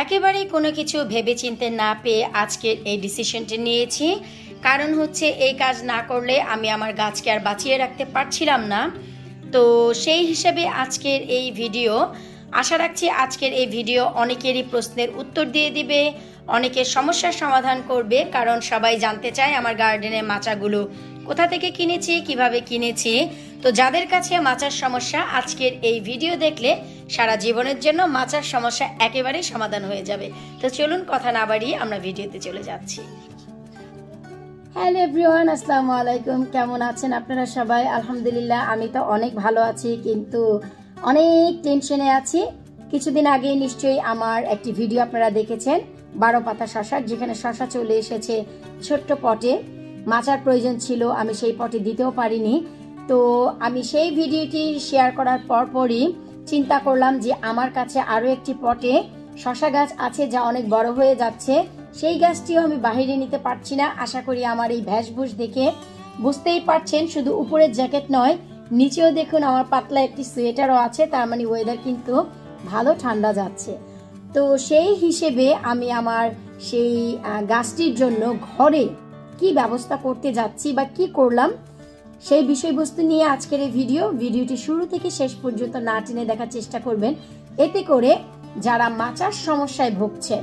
একেবারেই কোনো কিছু ভেবে চিন্তে না পেয়ে আজকের এই ডিসিশনটি নিয়েছি। কারণ হচ্ছে এই কাজ না করলে আমি আমার গাছকে আর বাঁচিয়ে রাখতে পারছিলাম না। তো সেই হিসেবে আজকের এই ভিডিও, আশা রাখছি আজকের এই ভিডিও অনেকেরই প্রশ্নের উত্তর দিয়ে দিবে, অনেকের সমস্যার সমাধান করবে। কারণ সবাই জানতে চায় আমার গার্ডেনের মাচাগুলো কোথা থেকে কিনেছি, কিভাবে কিনেছি। তো যাদের কাছে মাচার সমস্যা, আজকের এই ভিডিও দেখলে সারা জীবনের জন্য মাচার সমস্যা একেবারেই সমাধান হয়ে যাবে। তো চলুন কথা না বাড়িয়ে আমরা ভিডিওতে চলে যাচ্ছি। হ্যালো এভরিওয়ান, আসসালামু আলাইকুম। কেমন আছেন আপনারা সবাই? আলহামদুলিল্লাহ আমি তো অনেক ভালো আছি, কিন্তু অনেক টেনশনে আছি। কিছুদিন আগে নিশ্চয়ই আমার একটি ভিডিও আপনারা দেখেছেন 12 পাতা শশার, যেখানে শশা চলে এসেছে ছোট্ট পটে। মাচার প্রয়োজন ছিল, আমি সেই পটে দিতেও পারিনি। তো আমি সেই ভিডিওটি শেয়ার করার পরপরই চিন্তা করলাম যে আমার কাছে আরও একটি পটে শশা গাছ আছে যা অনেক বড় হয়ে যাচ্ছে। সেই গাছটিও আমি বাহিরে নিতে পারছি না। আশা করি আমার এই ভ্যাসভুস দেখে বুঝতেই পারছেন, শুধু উপরের জ্যাকেট নয়, নিচেও দেখুন আমার পাতলা একটি সোয়েটারও আছে। তার মানে ওয়েদার কিন্তু ভালো ঠান্ডা যাচ্ছে। তো সেই হিসেবে আমি আমার সেই গাছটির জন্য ঘরে কি ব্যবস্থা করতে যাচ্ছি বা কি করলাম, সেই বিষয়বস্তু নিয়ে আজকের এই ভিডিওটি শুরু থেকে শেষ পর্যন্ত না টেনে দেখার চেষ্টা করবেন। এতে করে যারা মাচার সমস্যায় ভুগছেন,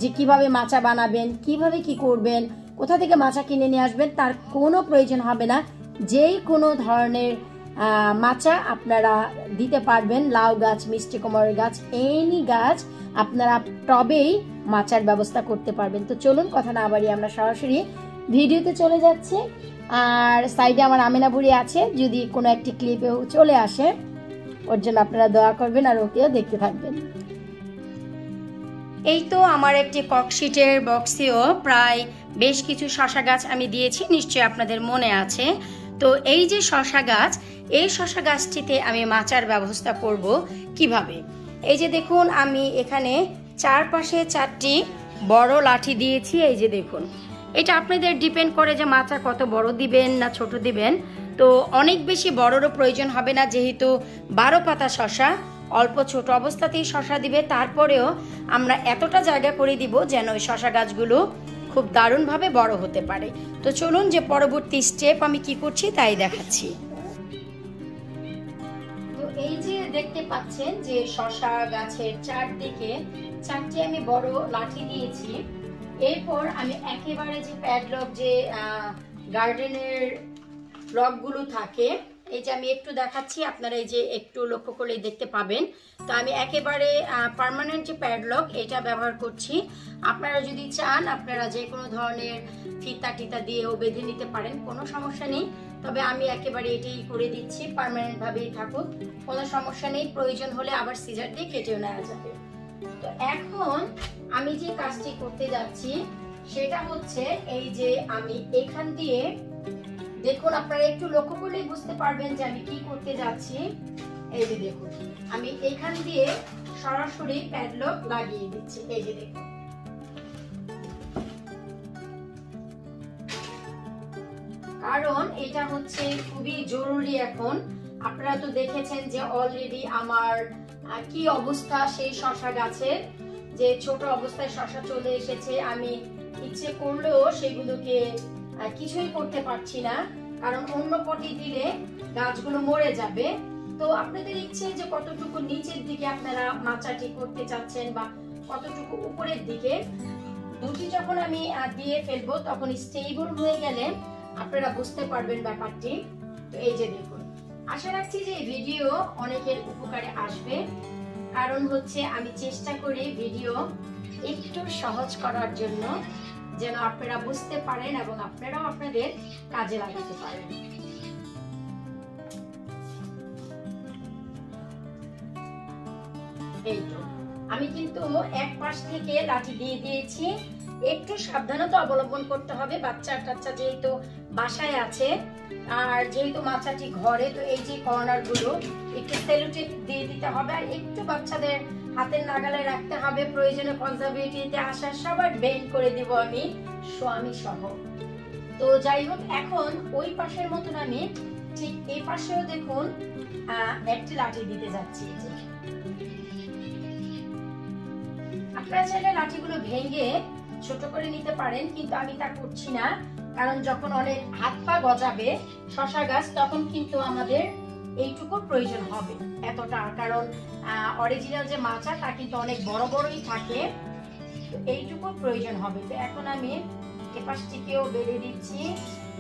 যে কিভাবে মাচা বানাবেন, কিভাবে কি করবেন, কোথা থেকে মাচা কিনে নিয়ে আসবেন, তার কোনো প্রয়োজন হবে না। যেই কোনো ধরনের মাচা আপনারা দিতে পারবেন। লাউ গাছ, মিষ্টি কুমড়ার গাছ, এনি গাছ আপনারা টবেই মাচার ব্যবস্থা করতে পারবেন। তো চলুন কথা না বাড়িয়ে আমরা সরাসরি ভিডিওতে চলে যাচ্ছি। আর সাইডে আমার আমেনা বুড়ি আছে, যদি কোনো একটি ক্লিপেও চলে আসে ওর জন্য আপনারা দোয়া করবেন আর ওকেও দেখতে থাকবেন। এই তো আমার একটি ককশিটের বক্সেও প্রায় বেশ কিছু শশা গাছ আমি দিয়েছি, নিশ্চয়ই আপনাদের মনে আছে। তো এই যে শশা গাছ, এই শশা গাছটিতে আমি মাচার ব্যবস্থা করব কিভাবে। এই যে দেখুন, আমি এখানে চারপাশে 4টি বড় লাঠি দিয়েছি। এই যে দেখুন, এটা আপনাদের ডিপেন্ড করে যে মাচা কত বড় দিবেন না ছোট দিবেন। তো অনেক বেশি বড়রও প্রয়োজন হবে না, যেহেতু 12 পাতা শশা, অল্প ছোট অবস্থাতেই শশা দিবে। তারপরেও আমরা এতটা জায়গা করে দিব যেন ওই শশা গাছগুলো খুব দারুণভাবে বড় হতে পারে। তো চলুন যে পরবর্তী স্টেপ আমি কি করছি তাই দেখাচ্ছি। তো এই যে দেখতে পাচ্ছেন যে শশা গাছের চারদিকে 4টি আমি বড় লাঠি দিয়েছি। এরপর আমি একেবারে যে প্যাডলক, যে গার্ডেনের লকগুলো থাকে, এই যে আমি একটু দেখাচ্ছি, আপনারা এই যে একটু লক্ষ্য করলেই দেখতে পাবেন। তো আমি একেবারে পার্মানেন্ট যে প্যাডলক এটা ব্যবহার করছি। আপনারা যদি চান আপনারা যে কোনো ধরনের ফিতা টিতা দিয়েও বেঁধে নিতে পারেন, কোনো সমস্যা নেই। তবে আমি একেবারে এটাই করে দিচ্ছি, পার্মানেন্ট ভাবেই থাকুক, কোনো সমস্যা নেই। প্রয়োজন হলে আবার সিজার দিয়ে কেটেও নেওয়া যাবে। তো এখন আমি যে কাজটি করতে যাচ্ছি সেটা হচ্ছে, এই যে আমি এখান দিয়ে, দেখুন আপনারা একটু লক্ষ্য করলেই বুঝতে পারবেন যে আমি কি করতে যাচ্ছি। এই যে দেখুন, আমি এখান দিয়ে সরাসরি প্যাডলক লাগিয়ে দিচ্ছি। এই যে দেখুন, কারণ এটা হচ্ছে খুবই জরুরি। এখন আপনারা তো দেখেছেন যে অলরেডি আমার কি অবস্থা সেই শশা গাছের, যে ছোট অবস্থায় শশা চলে এসেছে। আমি ইচ্ছে করলেও সেগুলোকে কিছুই করতে পারছি না, কারণ অন্য পটে দিলে গাছগুলো মরে যাবে। তো আপনাদের ইচ্ছে যে কতটুকু নিচের দিকে আপনারা মাচাটি করতে চাচ্ছেন বা কতটুকু উপরের দিকে, দুটি যখন আমি দিয়ে ফেলবো তখন স্টেবল হয়ে গেলে আপনারা বুঝতে পারবেন ব্যাপারটি। তো এই যে দেখুন, আশা রাখছি যে এই ভিডিও অনেকের উপকারে আসবে। কারণ হচ্ছে আমি চেষ্টা করি ভিডিও একটু সহজ করার জন্য, যেন আপনারা বুঝতে পারেন এবং আপনারাও আপনাদের কাজে লাগাতে পারেন। এই তো আমি কিন্তু এক পাশ থেকে লাঠি দিয়ে দিয়েছি। একটু সাবধানতা অবলম্বন করতে হবে, বাচ্চা টাচ্চা যেহেতু বাসায় আছে আর যেহেতু মাচাটি ঘরে, তো এই যে কর্নার গুলো একটু সেলোটেপ দিয়ে দিতে হবে, আর একটু বাচ্চাদের হাতের নাগালে রাখতে হবে। প্রয়োজনে কনজারভেটিভে আসার সবার বেন্ড করে দিব আমি স্বামী সহ। তো যাই হোক, এখন ওই পাশের মতন আমি ঠিক এই পাশেও দেখুন একটি লাঠি দিতে যাচ্ছি। আপনারা চাইলে লাঠিগুলো ভেঙে ছোট করে নিতে পারেন, কিন্তু আমি তা করছি না, কারণ যখন অনেক হাত পা গজাবে শশা গাছ তখন কিন্তু আমাদের এইটুকুর প্রয়োজন হবে এতটা, কারণ অরিজিনাল যে মাচা তা কিন্তু অনেক বড় বড়ই থাকে, তো এইটুকুর প্রয়োজন হবে। তো এখন আমি এপাশ থেকেও বেঁধে দিচ্ছি।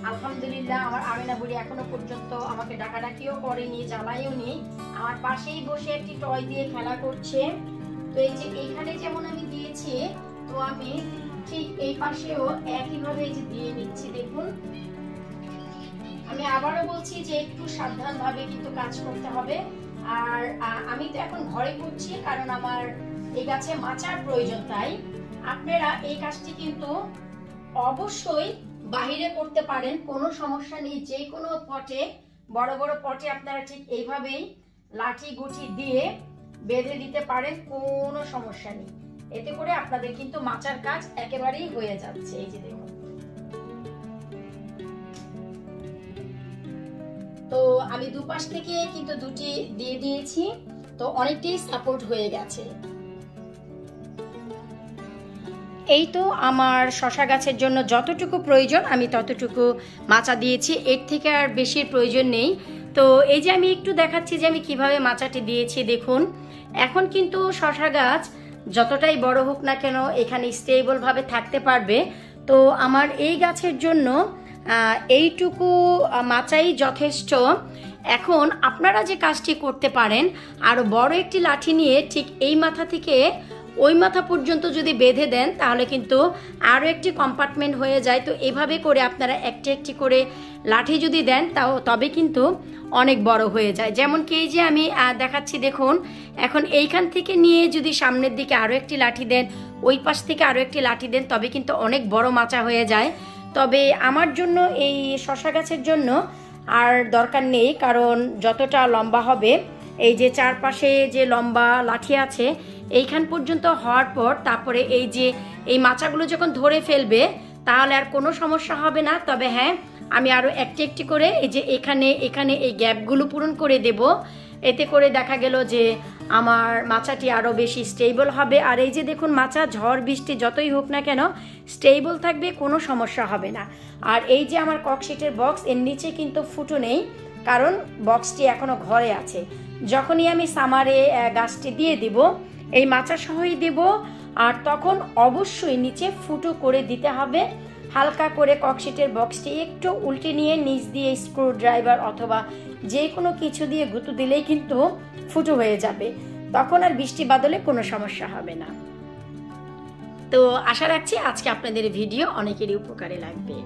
আলহামদুলিল্লাহ আমার আমিনা বুড়ি এখনো পর্যন্ত আমাকে ডাকাডাকিও করেনি, জ্বালাইও নি, আমার পাশেই বসে একটি টয় দিয়ে খেলা করছে। তো এই যে এইখানে যেমন আমি দিয়েছি, তো আমি ঠিক এই পাশেও একইভাবে এই যে দিয়ে নিচ্ছি। দেখুন, আমি আবারও বলছি যে একটু সাবধানভাবে কিন্তু কাজ করতে হবে। আর আমি তো এখন ঘরে করছি, কারণ আমার এই গাছে মাচার প্রয়োজন, তাই আপনারা এই কাজটি কিন্তু অবশ্যই বাহিরে করতে পারেন, কোনো সমস্যা নেই। যে কোনো পটে, বড় বড় পটে আপনারা ঠিক এইভাবেই লাঠি গুঠি দিয়ে বেঁধে দিতে পারেন, কোনো সমস্যা নেই। এতে করে আপনাদের কিন্তু মাচার কাজ একেবারেই হয়ে যাচ্ছে। এই যে দেখুন, তো আমি দুপাশ থেকে কিন্তু দুটি দিয়ে দিয়েছি, তো অনেকটাই সাপোর্ট হয়ে গেছে। এই তো আমার শশা গাছের জন্য যতটুকু প্রয়োজন আমি ততটুকু মাচা দিয়েছি, এর থেকে আর বেশির প্রয়োজন নেই। তো এই যে আমি একটু দেখাচ্ছি যে আমি কিভাবে মাচাটি দিয়েছি। দেখুন, এখন কিন্তু শশা গাছ যতটাই বড় হোক না কেন এখানে স্টেবল ভাবে থাকতে পারবে। তো আমার এই গাছের জন্য এইটুকু মাচাই যথেষ্ট। এখন আপনারা যে কাজটি করতে পারেন, আরো বড় একটি লাঠি নিয়ে ঠিক এই মাথা থেকে ওই মাথা পর্যন্ত যদি বেঁধে দেন তাহলে কিন্তু আরো একটি কম্পার্টমেন্ট হয়ে যায়। তো এভাবে করে আপনারা একটি একটি করে লাঠি যদি দেন তবে কিন্তু অনেক বড় হয়ে যায়। যেমন কি এই যে আমি দেখাচ্ছি, দেখুন, এখন এইখান থেকে নিয়ে যদি সামনের দিকে আরো একটি লাঠি দেন, ওই পাশ থেকে আরো একটি লাঠি দেন, তবে কিন্তু অনেক বড় মাচা হয়ে যায়। তবে আমার জন্য এই শশা গাছের জন্য আর দরকার নেই, কারণ যতটা লম্বা হবে, এই যে চারপাশে যে লম্বা লাঠি আছে এইখান পর্যন্ত হওয়ার পর তারপরে এই যে এই মাচাগুলো যখন ধরে ফেলবে তাহলে আর কোনো সমস্যা হবে না। তবে হ্যাঁ, আমি আরো একটি একটি করে এই যে এখানে এখানে এই গ্যাপগুলো পূরণ করে দেব, এতে করে দেখা গেল যে আমার মাচাটি আরো বেশি স্টেবল হবে। আর এই যে দেখুন, মাচা ঝড় বৃষ্টি যতই হোক না কেন স্টেবল থাকবে, কোনো সমস্যা হবে না। আর এই যে আমার ককশিটের বক্স, এর নিচে কিন্তু ফুটো নেই, কারণ বক্সটি এখনো ঘরে আছে। যখনই আমি সামারে গাছটি দিয়ে দিব, এই মাচা সহই দেব, আর তখন অবশ্যই নিচে ফুটো করে দিতে হবে। হালকা করে ককশিটের বক্সটি একটু উল্টে নিয়ে নিচ দিয়ে স্ক্রু ড্রাইভার অথবা যে কোনো কিছু দিয়ে গুঁতো দিলেই কিন্তু ফুটো হয়ে যাবে, তখন আর বৃষ্টি বাদলে কোনো সমস্যা হবে না। তো আশা রাখছি আজকে আপনাদের ভিডিও অনেকেরই উপকারে লাগবে।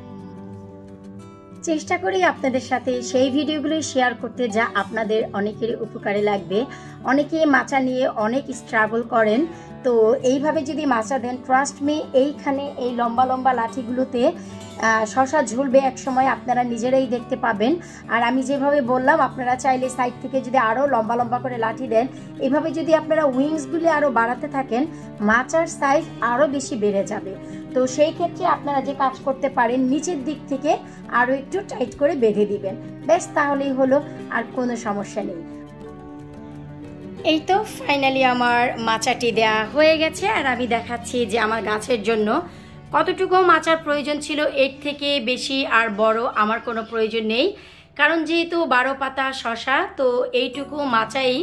চেষ্টা করি আপনাদের সাথে সেই ভিডিওগুলো শেয়ার করতে যা আপনাদের অনেকেরই উপকারে লাগবে। অনেকে মাচা নিয়ে অনেক স্ট্রাগল করেন, তো এইভাবে যদি মাচা দেন, ট্রাস্ট মি, এইখানে এই লম্বা লম্বা লাঠিগুলোতে শশা ঝুলবে এক সময়, আপনারা নিজেরাই দেখতে পাবেন। আর আমি যেভাবে বললাম, আপনারা চাইলে সাইড থেকে যদি আরও লম্বা লম্বা করে লাঠি দেন, এভাবে যদি আপনারা উইংসগুলি আরও বাড়াতে থাকেন, মাচার সাইজ আরও বেশি বেড়ে যাবে। তো সেই ক্ষেত্রে আপনারা যে কাজ করতে পারেন, নিচের দিক থেকে আরও একটু টাইট করে বেঁধে দিবেন, ব্যাস তাহলেই হলো, আর কোনো সমস্যা নেই। এই তো ফাইনালি আমার মাচাটি দেয়া হয়ে গেছে, আর আমি দেখাচ্ছি যে আমার গাছের জন্য কতটুকু মাচার প্রয়োজন ছিল। এর থেকে বেশি আর বড় আমার কোনো প্রয়োজন নেই, কারণ যেহেতু 12 পাতা শশা, তো এইটুকু মাচাই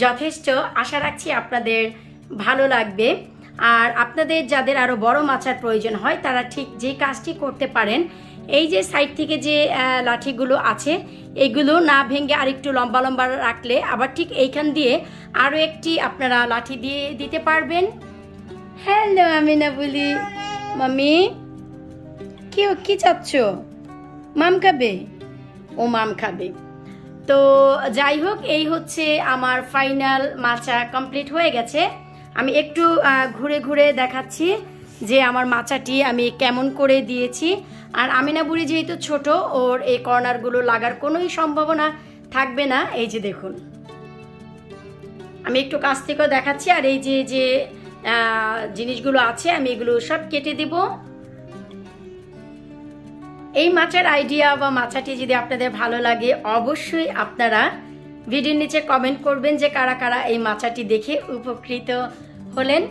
যথেষ্ট। আশা রাখছি আপনাদের ভালো লাগবে। আর আপনাদের যাদের আরও বড় মাচার প্রয়োজন হয় তারা ঠিক যে কাজটি করতে পারেন, এই যে সাইড থেকে যে লাঠিগুলো আছে এগুলো না ভেঙে আরেকটু লম্বা লম্বা রাখলে আবার ঠিক এইখান দিয়ে আরও একটি আপনারা লাঠি দিয়ে দিতে পারবেন। হ্যালো আমিনা বলি, মামি কি চাচ্ছ? মাম খাবে? ও মাম খাবে। তো যাই হোক, এই হচ্ছে আমার ফাইনাল মাচা কমপ্লিট হয়ে গেছে। আমি একটু ঘুরে ঘুরে দেখাচ্ছি যে আমার মাচাটি আমি কেমন করে দিয়েছি। আর আমিনা বুড়ি যেহেতু ছোট, ওর এই কর্নারগুলো লাগার কোনোই সম্ভাবনা থাকবে না। এই যে দেখুন, আমি একটু কাছ থেকেও দেখাচ্ছি। আর এই যে যে জিনিসগুলো আছে আমি এগুলো সব কেটে দেব। এই মাচার আইডিয়া বা মাচাটি যদি আপনাদের ভালো লাগে, অবশ্যই আপনারা ভিডিওর নিচে কমেন্ট করবেন যে কারা কারা এই মাচাটি দেখে উপকৃত হলেন।